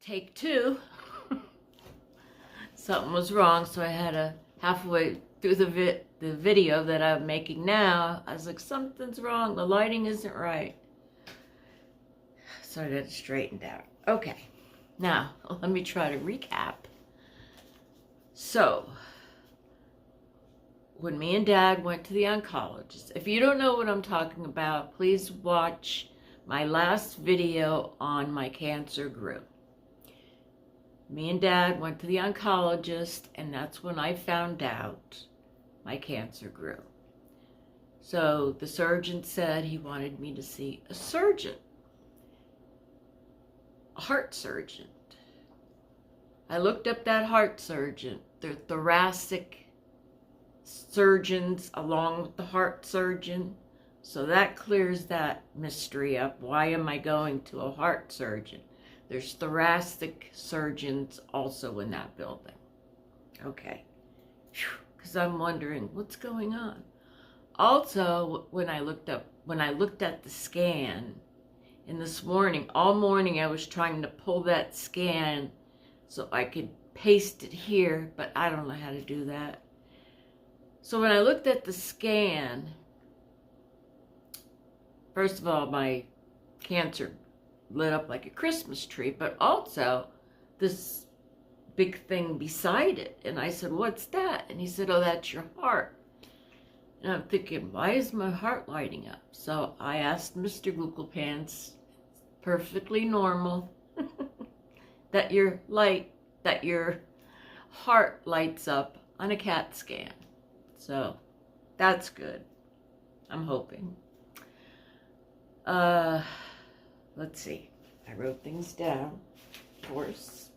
take two. Something was wrong, so I had to, halfway through the video that I'm making now, I was like, something's wrong, the lighting isn't right. So I got it straightened out. Okay, now let me try to recap. So, when me and Dad went to the oncologist, if you don't know what I'm talking about, please watch my last video on my cancer grew. Me and Dad went to the oncologist, and that's when I found out my cancer grew. So the surgeon said he wanted me to see a surgeon, a heart surgeon. I looked up that heart surgeon. They're thoracic surgeons along with the heart surgeon. So that clears that mystery up. Why am I going to a heart surgeon? There's thoracic surgeons also in that building. Okay. Because I'm wondering what's going on. Also, when I looked at the scan, and this morning, all morning I was trying to pull that scan so I could paste it here, but I don't know how to do that. So when I looked at the scan, first of all, my cancer lit up like a Christmas tree, but also this big thing beside it. And I said, what's that? And he said, oh, that's your heart. And I'm thinking, why is my heart lighting up? So I asked Mr. Google Pants, perfectly normal, that your heart lights up on a CAT scan. So that's good. I'm hoping. Let's see. I wrote things down, of course.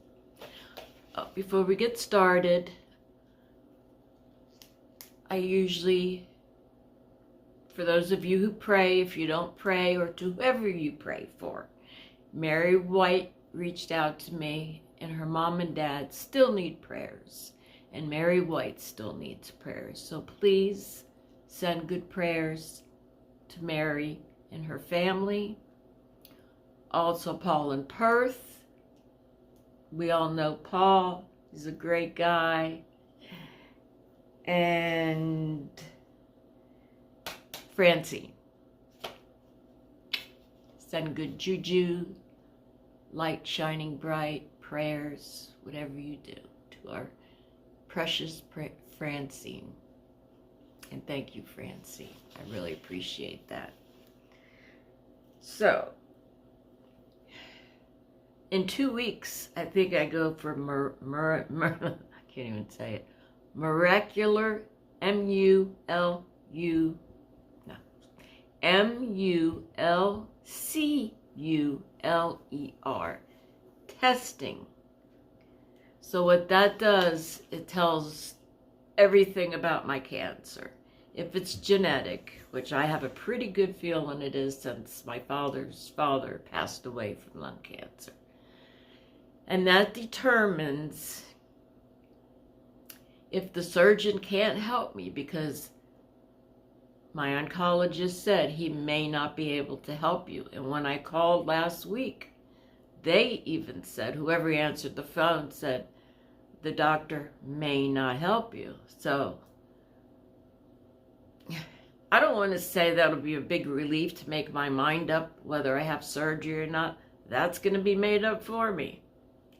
Before we get started, I usually, for those of you who pray, if you don't pray, or to whoever you pray for, Mary White reached out to me, and her mom and dad still need prayers, and Mary White still needs prayers. So please send good prayers to Mary and her family. Also, Paul in Perth. We all know Paul. He's a great guy. And Francine. Send good juju, light shining bright, prayers, whatever you do, to our precious Francine. And thank you, Francine. I really appreciate that. So, in 2 weeks, I think I go for I can't even say it. Molecular, M-U-L-C-U-L-E-R, testing. So what that does, it tells everything about my cancer. If it's genetic, which I have a pretty good feeling it is since my father's father passed away from lung cancer. And that determines if the surgeon can't help me, because my oncologist said he may not be able to help you. And when I called last week, they even said, whoever answered the phone said, the doctor may not help you. So I don't want to say that'll be a big relief to make my mind up whether I have surgery or not. That's going to be made up for me.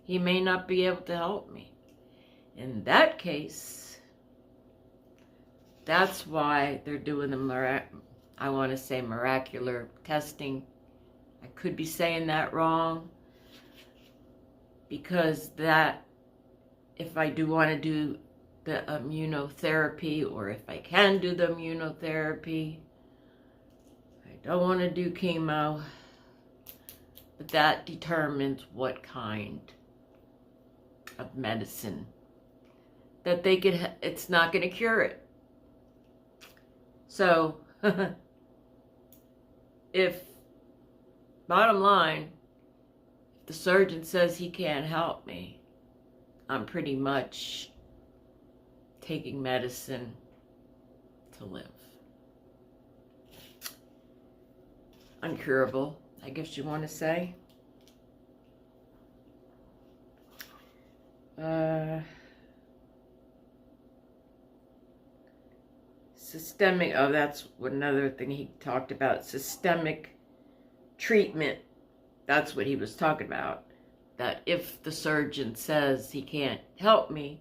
He may not be able to help me. In that case, that's why they're doing the I want to say miracular testing. I could be saying that wrong, because that, if I do want to do the immunotherapy, or if I can do the immunotherapy, I don't want to do chemo, but that determines what kind of medicine that they could, it's not going to cure it. So, if, bottom line, if the surgeon says he can't help me, I'm pretty much taking medicine to live. Uncurable, I guess you want to say. Systemic, oh, that's another thing he talked about, systemic treatment. That's what he was talking about. That if the surgeon says he can't help me,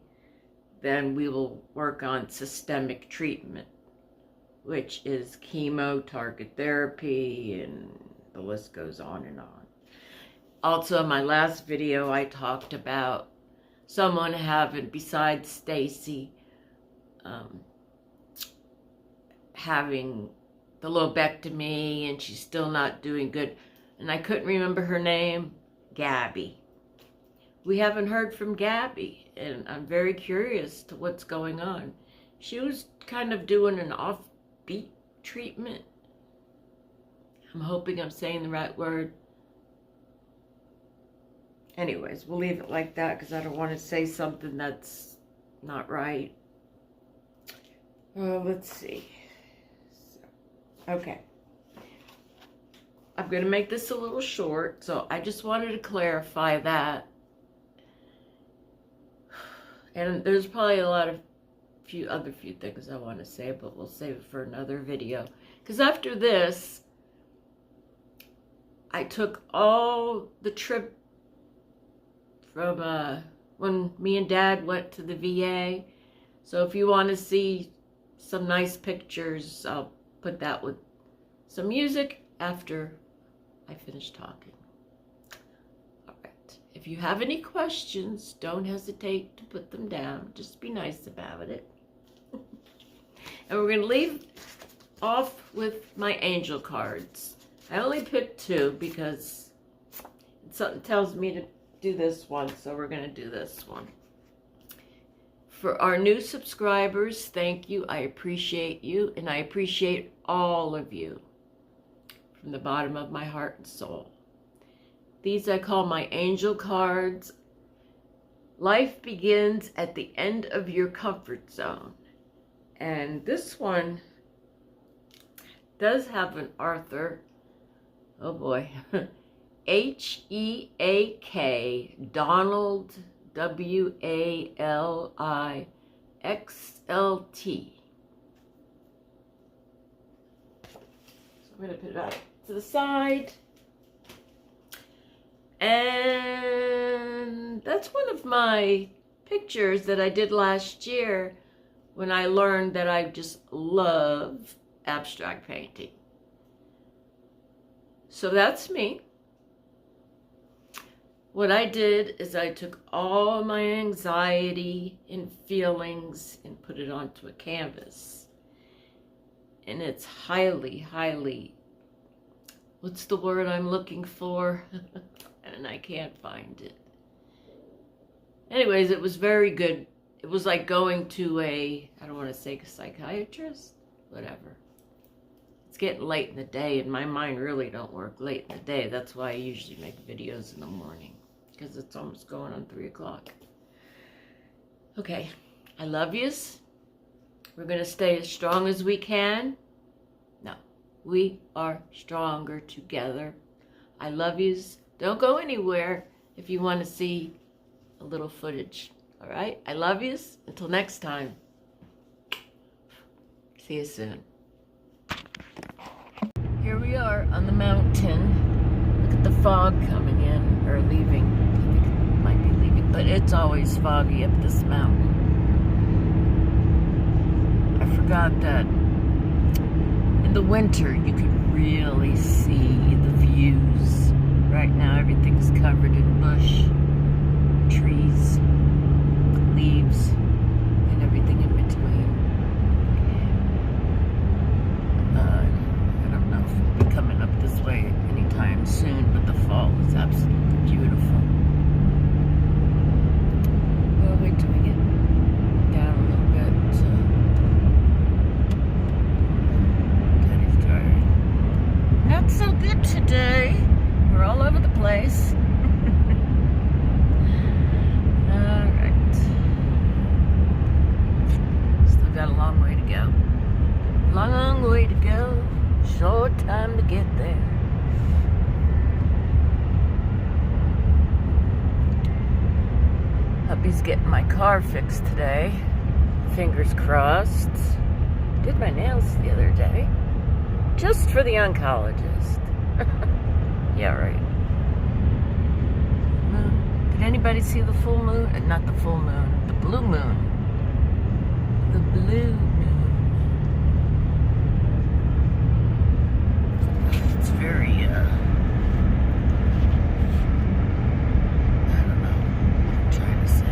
then we will work on systemic treatment, which is chemo, target therapy, and the list goes on and on. Also, in my last video, I talked about someone having, besides Stacy, having the lobectomy, and she's still not doing good. And I couldn't remember her name. Gabby. We haven't heard from Gabby, and I'm very curious to what's going on. She was kind of doing an offbeat treatment. I'm hoping I'm saying the right word. Anyways, we'll leave it like that because I don't want to say something that's not right. Let's see. Okay. I'm going to make this a little short, so I just wanted to clarify that. And there's probably a few things I want to say, but we'll save it for another video. Because after this, I took all the trip from when me and Dad went to the VA. So if you want to see some nice pictures, I'll put that with some music after I finish talking. All right. If you have any questions, don't hesitate to put them down. Just be nice about it. And we're going to leave off with my angel cards. I only picked 2 because something tells me to do this one, so we're going to do this one. For our new subscribers, thank you. I appreciate you, and I appreciate all of you from the bottom of my heart and soul. These I call my angel cards. Life begins at the end of your comfort zone. And this one does have an Arthur. Oh boy. H-E-A-K, Donald, W-A-L-I-X-L-T. So I'm going to put it out to the side. And that's one of my pictures that I did last year when I learned that I just love abstract painting. So that's me. What I did is I took all my anxiety and feelings and put it onto a canvas. And it's highly, highly, what's the word I'm looking for? And I can't find it. Anyways, it was very good. It was like going to I don't want to say a psychiatrist, whatever. It's getting late in the day, and my mind really don't work late in the day. That's why I usually make videos in the morning, because it's almost going on 3 o'clock. Okay, I love yous. We're going to stay as strong as we can. No, we are stronger together. I love yous. Don't go anywhere if you want to see a little footage. All right, I love yous. Until next time. See you soon. Here we are on the mountain. Look at the fog coming in, or leaving. I think it might be leaving, but it's always foggy up this mountain. I forgot that in the winter you can really see the views. Right now everything's covered in bush, trees, leaves, and everything in between. I don't know if we'll be coming up this way anytime soon, but the fall is absolutely beautiful. Well, wait till we get down a little bit. Daddy's driving. Not so good today. We're all over the place. Alright. Still got a long way to go. Long way to go. Short time to get there. A Hubby's getting my car fixed today. Fingers crossed. Did my nails the other day. Just for the oncologist. Yeah, right. Moon. Did anybody see the full moon? Not the full moon. The blue moon. The blue moon. It's very, I don't know what I'm trying to say.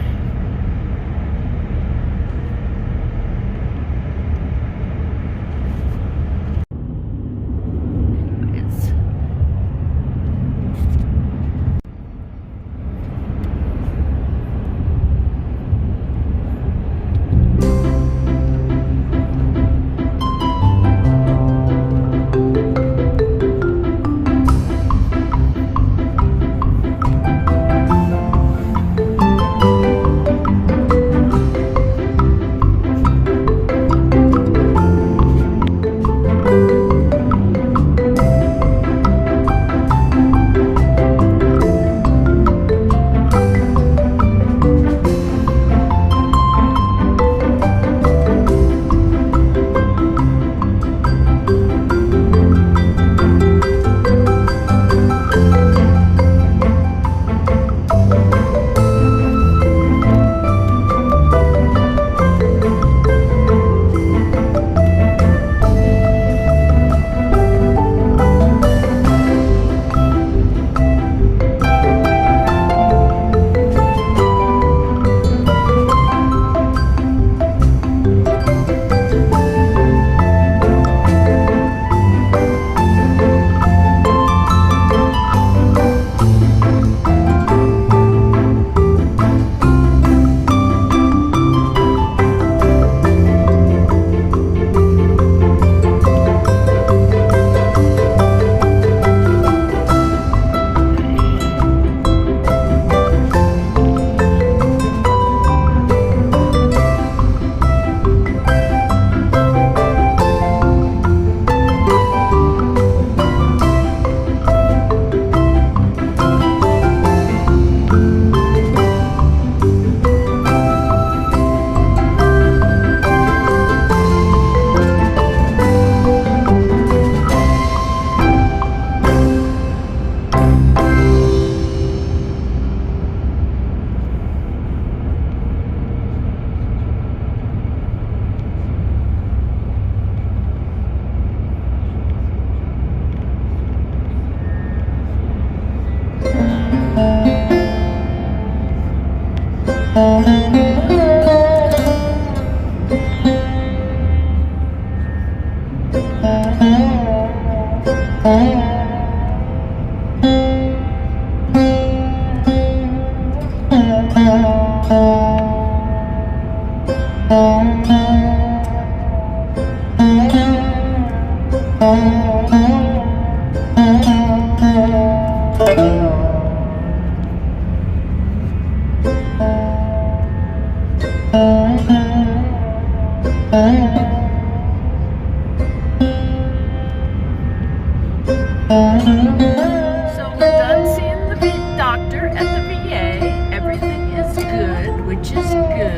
So we're done seeing the doctor at the VA. Everything is good, which is good.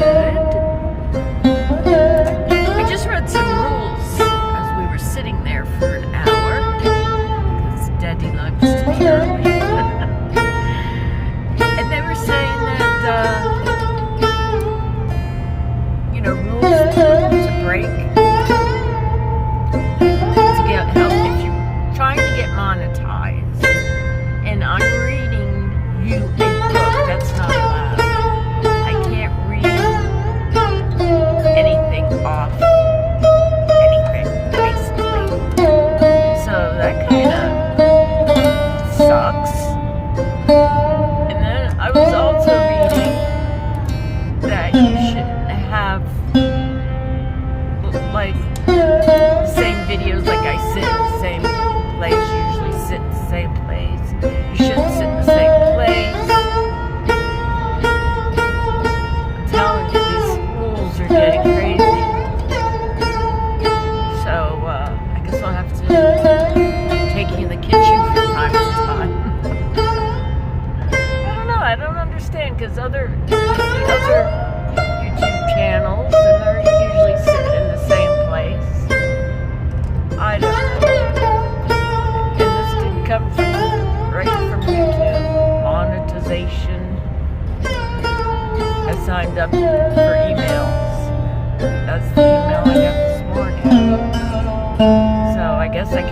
We just read some rules as we were sitting there for an hour because Daddy likes to be early. And they were saying that, rules to break to get help if you're trying to get monetized. And I'm reading you a book. That's not allowed. I can't read anything off anything, basically. So that kind of sucks.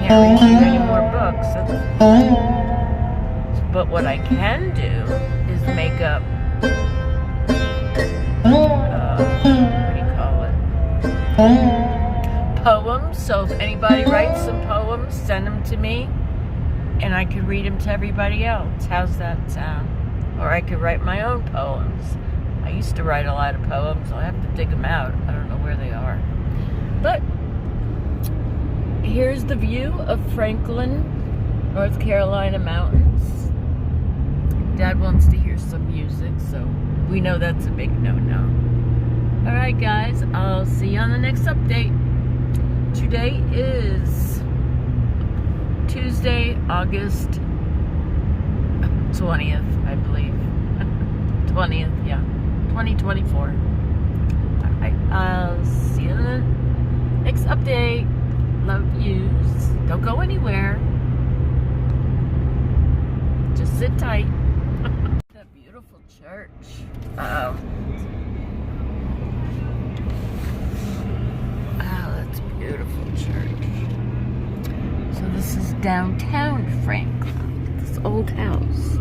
can't read any more books. But what I can do is make up, what do you call it? Poems. So if anybody writes some poems, send them to me, and I could read them to everybody else. How's that sound? Or I could write my own poems. I used to write a lot of poems. I'll have to dig them out. I don't know where they are. But here's the view of Franklin, North Carolina mountains. Dad wants to hear some music, so we know that's a big no-no. All right, guys, I'll see you on the next update. Today is Tuesday, August 20th, I believe. 20th, yeah. 2024. All right, I'll see you in the next update. Love yous. Don't go anywhere. Just sit tight. That beautiful church. Oh, that's a beautiful church. So this is downtown Franklin. This old house.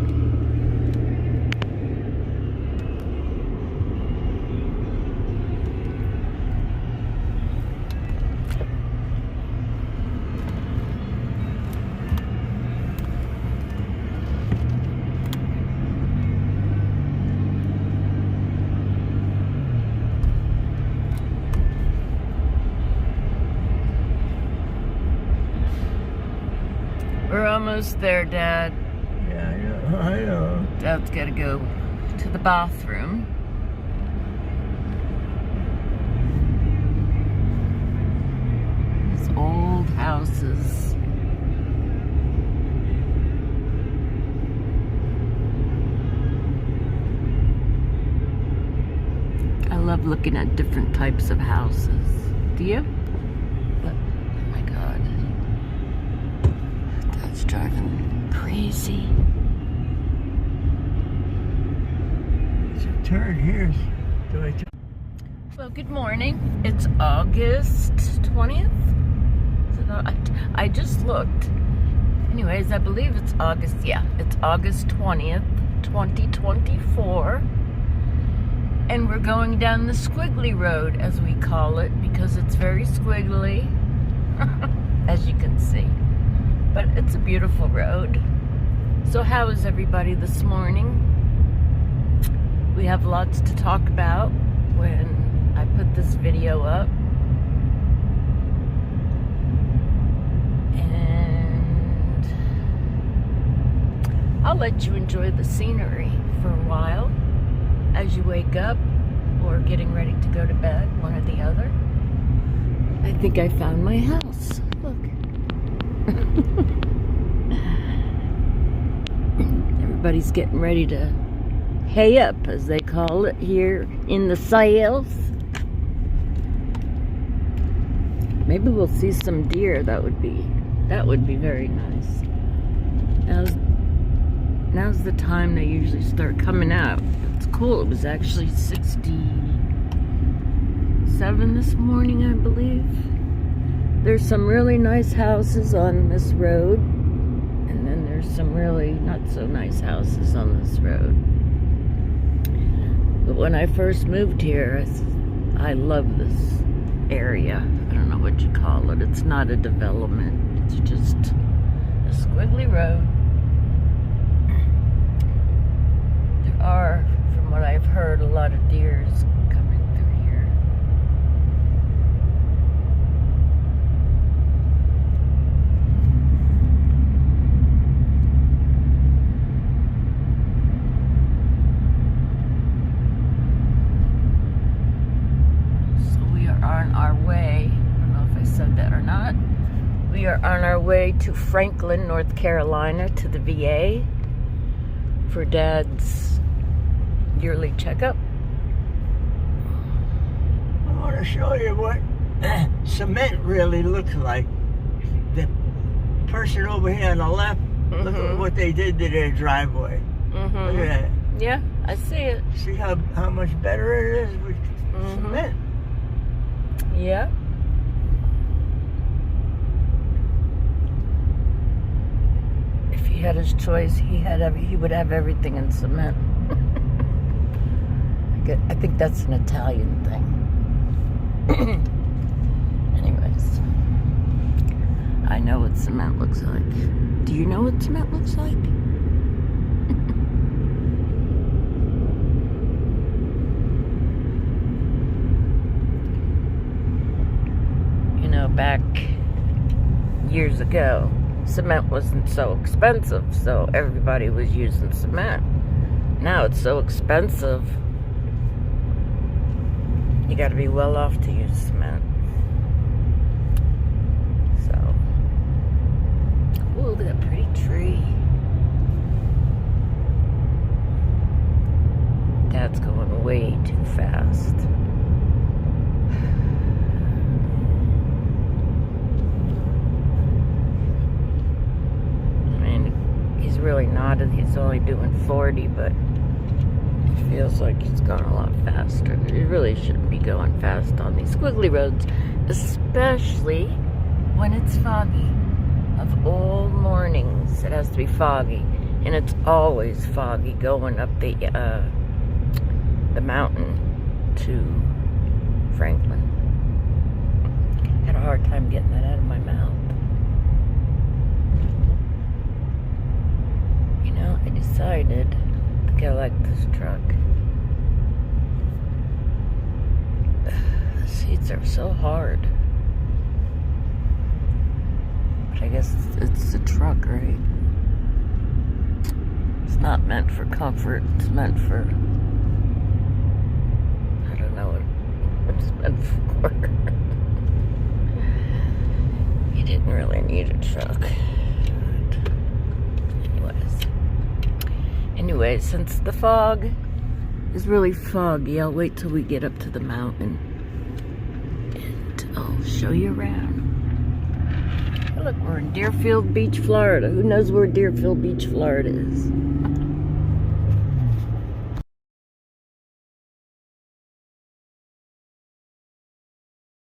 We're almost there, Dad. Yeah, I know. Dad's got to go to the bathroom. These old houses. I love looking at different types of houses. Do you? But, oh my God. That's driving crazy. It's a turn here. Do I turn? Well, good morning. It's August 20th. I just looked. Anyways, I believe it's August. Yeah, it's August 20th, 2024. And we're going down the squiggly road, as we call it, because it's very squiggly, as you can see. But it's a beautiful road. So how is everybody this morning? We have lots to talk about when I put this video up. And I'll let you enjoy the scenery for a while as you wake up or getting ready to go to bed, one or the other. I think I found my house. Look. Everybody's getting ready to hay up, as they call it here in the South. Maybe we'll see some deer. That would be very nice. Now's the time they usually start coming out. It's cool. It was actually 67 this morning, I believe. There's some really nice houses on this road, and then there's some really not so nice houses on this road. But when I first moved here, I love this area. I don't know what you call it. It's not a development. It's just a squiggly road. There are, from what I've heard, a lot of deers coming through here. So we are on our way. I don't know if I said that or not. We are on our way to Franklin, North Carolina, to the VA for Dad's yearly checkup. I want to show you what cement really looks like. The person over here on the left, look at what they did to their driveway. Look at that. Yeah, I see it. See how much better it is with cement. Yeah. had his choice, he would have everything in cement. I think that's an Italian thing. Anyways, I know what cement looks like. Do you know what cement looks like? You know, back years ago, cement wasn't so expensive, so everybody was using cement. Now it's so expensive, you gotta be well off to use cement. So, ooh, look at that pretty tree. Dad's going way too fast. He's really not, he's only doing 40, but it feels like he's going a lot faster. He really shouldn't be going fast on these squiggly roads, especially when it's foggy. Of all mornings, it has to be foggy, and it's always foggy going up the mountain to Franklin. Had a hard time getting that out of my mouth. I decided to go like this truck. The seats are so hard. But I guess it's a truck, right? It's not meant for comfort. It's meant for... I don't know what it's meant for. You didn't really need a truck. Anyway, since the fog is really foggy, I'll wait till we get up to the mountain and I'll show you around. Oh, look, we're in Deerfield Beach, Florida. Who knows where Deerfield Beach, Florida is?